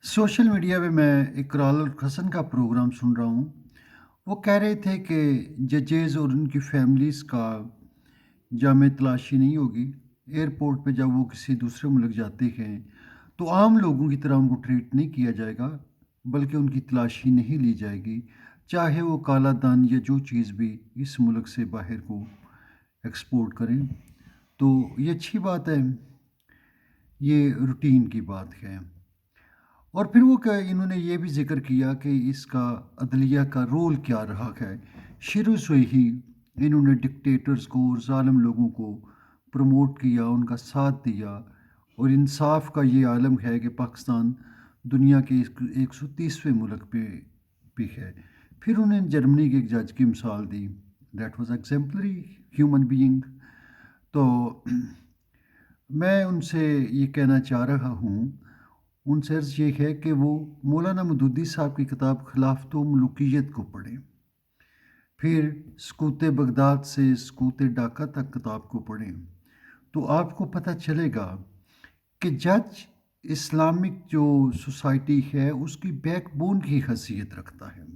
Social media पे मैं इकराल और हसन का प्रोग्राम सुन रहा हूँ। वो कह रहे थे कि जजेज़ और उनकी फैमिलीज़ का जामे तलाशी नहीं होगी। एयरपोर्ट पे जब वो किसी दूसरे मुल्क जाते हैं, तो आम लोगों की तरह उनको ट्रीट नहीं किया जाएगा, बल्कि उनकी तलाशी नहीं ली जाएगी, चाहे वो काला धन या जो चीज़ भी इस मुल्क से बाहर को एक्सपोर्ट करें। तो ये अच्छी बात है, ये रूटीन की बात है। और फिर वो क्या इन्होंने ये भी ज़िक्र किया कि इसका अदलिया का रोल क्या रहा है। शुरू से ही इन्होंने डिक्टेटर्स को और ज़ालिम लोगों को प्रमोट किया, उनका साथ दिया। और इंसाफ का ये आलम है कि पाकिस्तान दुनिया के 130वें मुल्क पे भी है। फिर उन्हें जर्मनी के एक जज की मिसाल दी, that was exemplary human being. तो मैं उनसे ये कहना चाह रहा हूँ, उनसे अर्ज़ ये है कि वो मौलाना मदूदी साहब की किताब खिलाफत मलूकियत को पढ़ें। फिर सकूत बगदाद से सकूत डाका तक किताब को पढ़ें, तो आपको पता चलेगा कि जज इस्लामिक जो सोसाइटी है उसकी बैकबोन की हैसियत रखता है।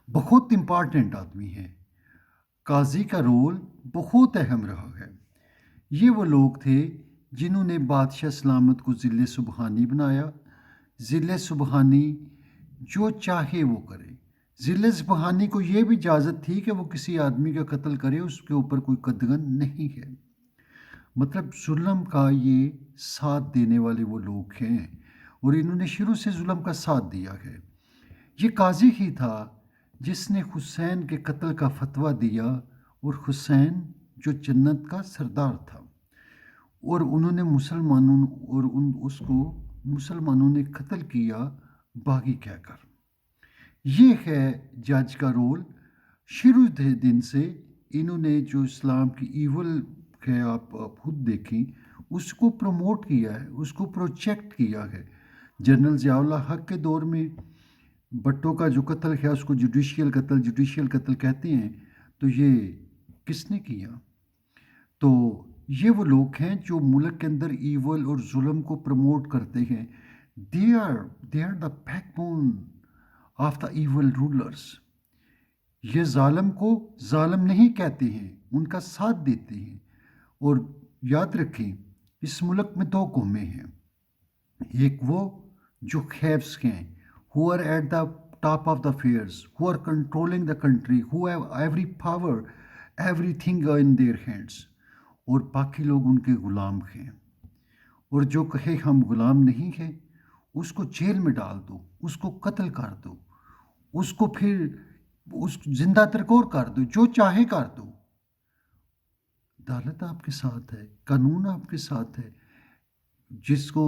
बहुत इम्पॉर्टेंट आदमी है। काजी का रोल बहुत अहम रहा है। ये वो लोग थे जिन्होंने बादशाह सलामत को ज़िले सुबहानी बनाया। ज़िले सुबहानी जो चाहे वो करे। ज़िले सुबहानी को ये भी इजाज़त थी कि वो किसी आदमी का कत्ल करे, उसके ऊपर कोई कदगन नहीं है। मतलब जुल्म का ये साथ देने वाले वो लोग हैं, और इन्होंने शुरू से जुल्म का साथ दिया है। ये काजी ही था जिसने हुसैन के कत्ल का फतवा दिया, और हुसैन जो जन्नत का सरदार था, और उन्होंने मुसलमानों और उन उसको मुसलमानों ने कत्ल किया बागी कहकर। ये है जज का रोल। शुरू दिन से इन्होंने जो इस्लाम की ईवल है, आप खुद देखें, उसको प्रमोट किया है, उसको प्रोजेक्ट किया है। जनरल ज़ियाउल्लाह हक के दौर में भट्टो का जो कत्ल है उसको जुडिशियल कत्ल कहते हैं। तो ये किसने किया? तो ये वो लोग हैं जो मुल्क के अंदर ईवल और जुल्म को प्रमोट करते हैं। They are the backbone of the evil rulers. ये जालिम को जालिम नहीं कहते हैं, उनका साथ देते हैं। और याद रखें, इस मुल्क में दो कौमें हैं। एक वो जो खैब्स हैं, who are at the top of the affairs, who are controlling the country, who have every power, everything in their hands, और बाकी लोग उनके गुलाम हैं। और जो कहे हम गुलाम नहीं हैं, उसको जेल में डाल दो, उसको कत्ल कर दो, उसको फिर उस जिंदा तिरकोर कर दो, जो चाहे कर दो। अदालत आपके साथ है, कानून आपके साथ है। जिसको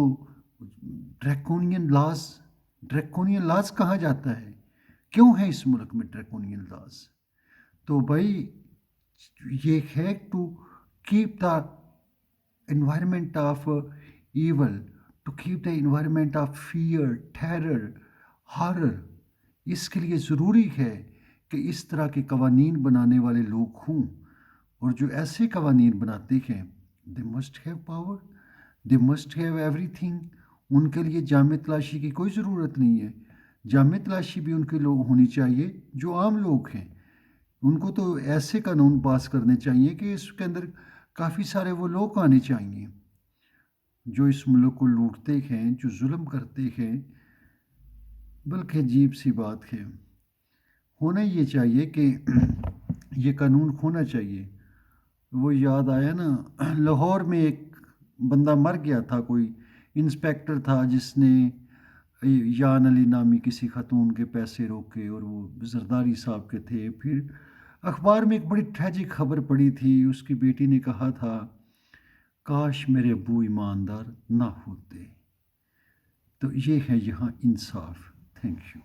ड्रैकोनियन लॉज ड्रैकोनियन लॉज कहा जाता है। क्यों है इस मुल्क में ड्रैकोनियन लॉज? तो भाई, ये है to keep the environment of evil, to keep the environment of fear, terror, horror. इसके लिए ज़रूरी है कि इस तरह के कवानीन बनाने वाले लोग हों, और जो ऐसे कवानीन बनाते हैं, they must have power, they must have everything. उनके लिए जामे तलाशी की कोई ज़रूरत नहीं है। जामे तलाशी भी उनके लोग होनी चाहिए जो आम लोग हैं। उनको तो ऐसे कानून पास करने चाहिए कि इसके अंदर काफ़ी सारे वो लोग आने चाहिए जो इस मुल्क को लूटते हैं, जो जुल्म करते हैं। बल्कि अजीब सी बात है, होना ये चाहिए कि ये कानून होना चाहिए। वो याद आया ना, लाहौर में एक बंदा मर गया था, कोई इंस्पेक्टर था जिसने यान अली नामी किसी खातून के पैसे रोके, और वो जरदारी साहब के थे। फिर अखबार में एक बड़ी ट्रेजिक खबर पड़ी थी, उसकी बेटी ने कहा था, काश मेरे अब्बू ईमानदार ना होते। तो ये है यहाँ इंसाफ। Thank you.